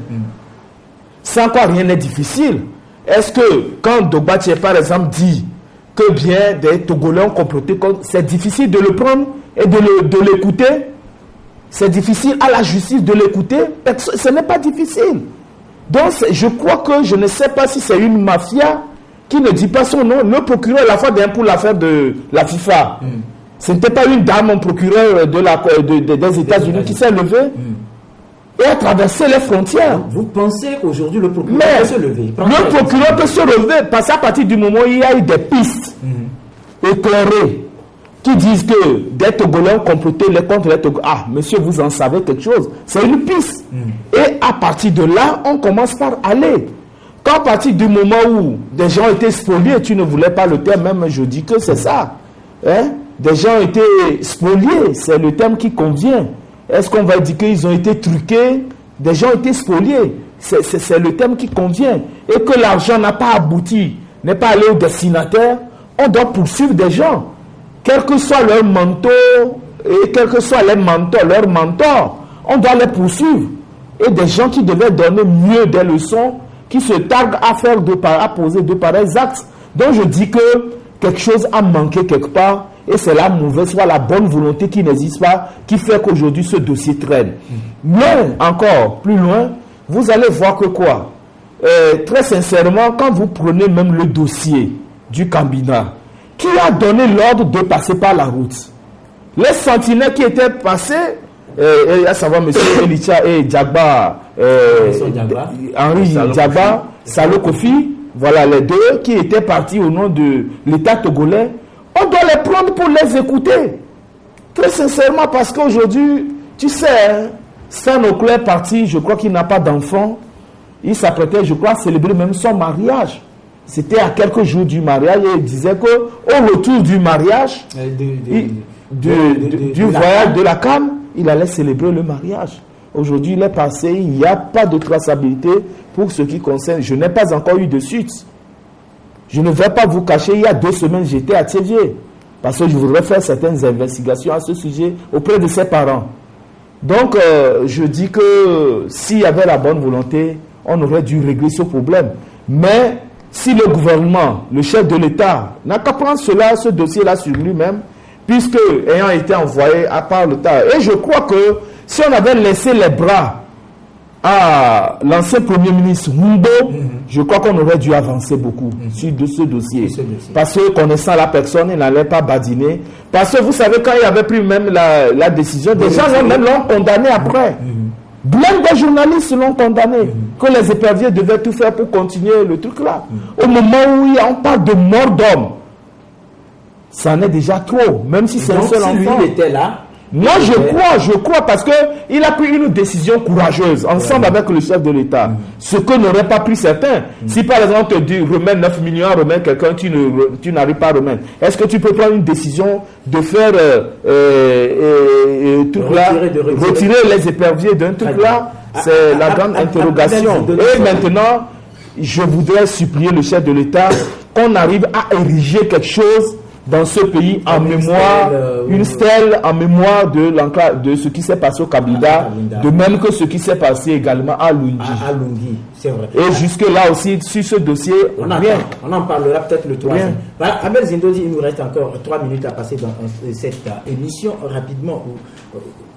Sans quoi rien n'est difficile. Est-ce que quand Dogbache, par exemple, dit que bien des Togolais ont comploté, c'est difficile de le prendre et de l'écouter? C'est difficile à la justice de l'écouter? Ce n'est pas difficile. Donc, je crois que je ne sais pas si c'est une mafia qui ne dit pas son nom. Le procureur, la fois dernière pour l'affaire de la FIFA, ce n'était pas une dame, un procureur des États-Unis qui s'est levé et a traversé les frontières. Vous pensez qu'aujourd'hui le procureur peut se lever? Le procureur peut se lever parce qu'à partir du moment où il y a eu des pistes éclairées qui disent que des Togolais ont comploté contre les Togolais. Ah, monsieur, vous en savez quelque chose. C'est une piste. Et à partir de là, on commence par aller. Quand à partir du moment où des gens ont été spoliés, tu ne voulais pas le terme, même je dis que c'est ça. Des gens ont été spoliés, c'est le terme qui convient. Est-ce qu'on va dire qu'ils ont été truqués? Des gens ont été spoliés. C'est le terme qui convient. Et que l'argent n'a pas abouti, n'est pas allé au destinataire, on doit poursuivre des gens. Quel que soit leur mentor et quels que soient leurs mentors, on doit les poursuivre. Et des gens qui devaient donner mieux des leçons, qui se targuent à poser de pareils actes. Donc je dis que quelque chose a manqué quelque part, et c'est la mauvaise foi, la bonne volonté qui n'existe pas, qui fait qu'aujourd'hui ce dossier traîne. Mais encore plus loin, vous allez voir que quoi? Très sincèrement, quand vous prenez même le dossier du Cabinda, qui a donné l'ordre de passer par la route? Les sentinelles qui étaient passés, à savoir M. Elicha et Djagba, Henri Djagba, Salo Kofi, voilà les deux qui étaient partis au nom de l'État togolais, on doit les prendre pour les écouter. Très sincèrement, parce qu'aujourd'hui, tu sais, Sanoklo est parti, je crois qu'il n'a pas d'enfant. Il s'apprêtait, je crois, à célébrer même son mariage. C'était à quelques jours du mariage et il disait qu'au retour du mariage, du voyage de la CAN, il allait célébrer le mariage. Aujourd'hui, il est passé, il n'y a pas de traçabilité pour ce qui concerne. Je n'ai pas encore eu de suite. Je ne vais pas vous cacher, il y a 2 semaines, j'étais à Thiévier. Parce que je voudrais faire certaines investigations à ce sujet auprès de ses parents. Donc, je dis que s'il y avait la bonne volonté, on aurait dû régler ce problème. Mais si le gouvernement, le chef de l'État, n'a qu'à prendre ce dossier-là sur lui-même, puisque ayant été envoyé à part l'État, et je crois que si on avait laissé les bras à l'ancien Premier ministre Mumbo, je crois qu'on aurait dû avancer beaucoup sur ce dossier. Parce que connaissant la personne, il n'allait pas badiner. Parce que vous savez, quand il avait pris même la décision, des gens l'ont condamné après. Plein de journalistes l'ont condamné. Que les éperviers devaient tout faire pour continuer le truc là. Au moment où on parle de mort d'homme, ça en est déjà trop. Même si c'est un seul enfant. Lui, il était là. Moi, je crois, parce que il a pris une décision courageuse, ensemble avec le chef de l'État. Ce que n'aurait pas pris certains. Si par exemple, tu dis, remets 9 millions, remets quelqu'un, tu n'arrives pas à remettre. Est-ce que tu peux prendre une décision de faire retirer les éperviers d'un truc là? C'est la grande interrogation. Et maintenant, je voudrais supplier le chef de l'État qu'on arrive à ériger quelque chose dans ce pays en mémoire, une stèle en mémoire de ce qui s'est passé au Kabila, de même que ce qui s'est passé également à Lungi. À Lungi, c'est vrai. Et jusque-là aussi, sur ce dossier, on en parlera peut-être le 3e. Abel Zindodi, il nous reste encore 3 minutes à passer dans cette émission rapidement.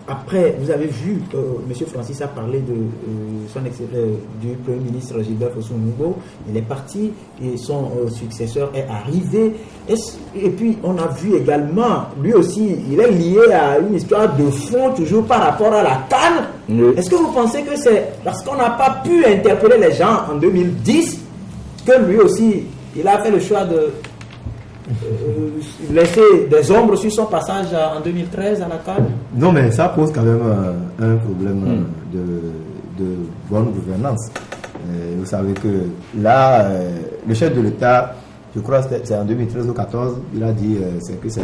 Après, vous avez vu, M. Francis a parlé du Premier ministre Gilbert Fossou-Ngbo. Il est parti et son successeur est arrivé. Et puis, on a vu également, lui aussi, il est lié à une histoire de fond, toujours par rapport à la CAN. Oui. Est-ce que vous pensez que c'est parce qu'on n'a pas pu interpeller les gens en 2010 que lui aussi, il a fait le choix de laisser des ombres sur son passage en 2013 à la CAN? Non, mais ça pose quand même un problème de bonne gouvernance. Vous savez que là, le chef de l'État, je crois que c'est en 2013 ou 2014, il a dit que c'est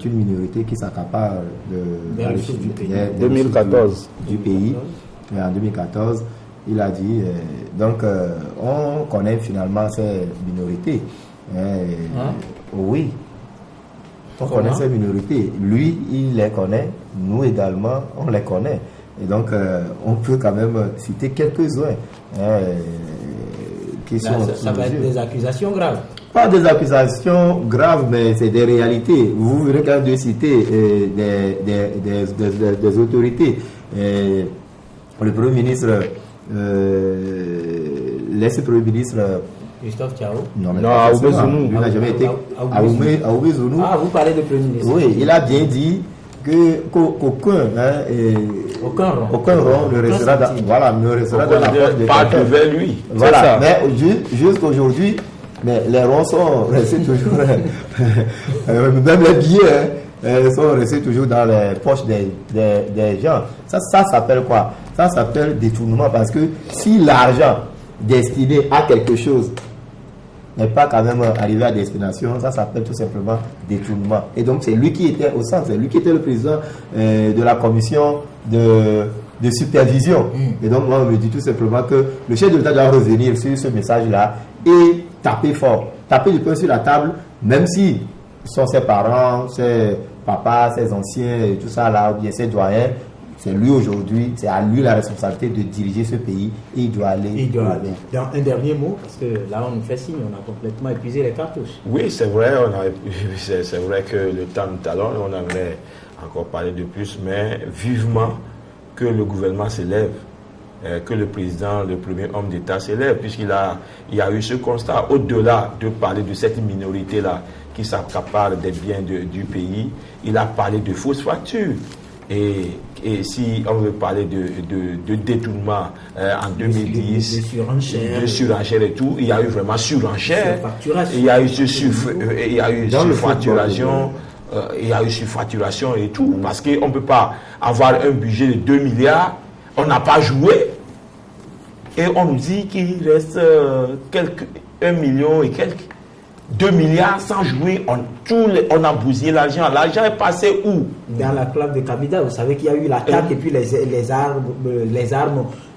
une minorité qui s'accapare de la ressource du pays. 2014. Du pays. Et en 2014, il a dit, donc on connaît finalement ces minorités. Oui, on connaît ces minorités. Lui, il les connaît, nous également, on les connaît. Et donc, on peut quand même citer quelques-uns qui sont. Ça va être des accusations graves. Pas des accusations graves, mais c'est des réalités. Vous verrez quand même de citer des autorités. Le Premier ministre, l'ex-Premier ministre. Christophe Tchao. Non, Aoubé Zounou. Il n'a jamais été. Aoubé Zounou. Ah, vous parlez de Premier ministre. Oui, il a bien dit qu'aucun rond ne restera dans la poche de quelqu'un. Vers lui. Voilà. Mais jusqu'aujourd'hui, les ronds sont restés toujours. Même les billets sont restés toujours dans les poches des gens. Ça s'appelle quoi? Ça s'appelle détournement, parce que si l'argent destiné à quelque chose n'est pas quand même arrivé à destination, ça s'appelle tout simplement détournement. Et donc c'est lui qui était au centre, c'est lui qui était le président de la commission de supervision. Et donc moi on me dit tout simplement que le chef de l'État doit revenir sur ce message-là et taper fort, taper du poing sur la table, même si ce sont ses parents, ses papas, ses anciens, et tout ça là, ou bien ses doyens. C'est lui aujourd'hui, c'est à lui la responsabilité de diriger ce pays et il doit aller. Dans un dernier mot, parce que là on nous fait signe, on a complètement épuisé les cartouches. Oui, c'est vrai, c'est vrai que le temps nous talonne, on aimerait encore parler de plus, mais vivement que le gouvernement s'élève, que le président, le premier homme d'État s'élève, puisqu'il y a eu ce constat, au-delà de parler de cette minorité-là qui s'accapare des biens du pays, il a parlé de fausses factures. Et si on veut parler de détournement en 2010, de surenchère et tout, il y a eu vraiment surenchère, il y a eu surfacturation, il y a eu surfacturation et tout, parce qu'on ne peut pas avoir un budget de 2 milliards, on n'a pas joué, et on nous dit qu'il reste 1 million et quelques. 2 milliards sans jouer, on a bousillé l'argent. L'argent est passé où? Dans la clave de Kabila, vous savez qu'il y a eu l'attaque et puis les armes,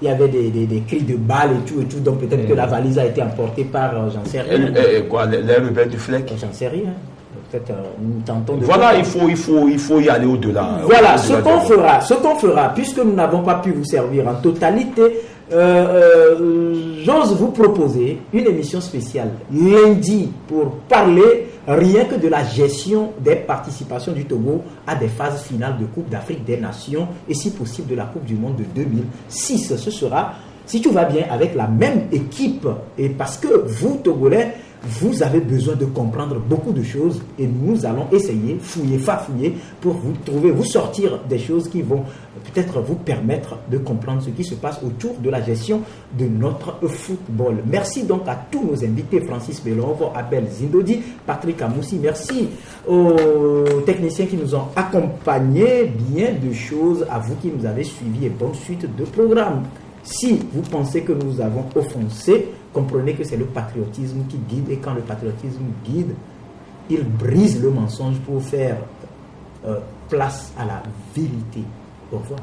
il y avait des cris de balles et tout. Donc peut-être que la valise a été emportée par, j'en sais rien. Quoi, les rebelles du FLEC? J'en sais rien. Peut-être nous tentons de... Voilà, il faut y aller au-delà. Voilà, ce qu'on fera, puisque nous n'avons pas pu vous servir en totalité, j'ose vous proposer une émission spéciale lundi pour parler rien que de la gestion des participations du Togo à des phases finales de Coupe d'Afrique des Nations et si possible de la Coupe du Monde de 2006. Ce sera, si tout va bien, avec la même équipe, et parce que vous, Togolais, vous avez besoin de comprendre beaucoup de choses et nous allons essayer, farfouiller pour vous sortir des choses qui vont peut-être vous permettre de comprendre ce qui se passe autour de la gestion de notre football. Merci donc à tous nos invités, Francis Belovo, Abel Zindodi, Patrick Amoussi. Merci aux techniciens qui nous ont accompagnés. Bien de choses à vous qui nous avez suivis et bonne suite de programme. Si vous pensez que nous avons offensé, comprenez que c'est le patriotisme qui guide, et quand le patriotisme guide, il brise le mensonge pour faire place à la vérité. Au revoir.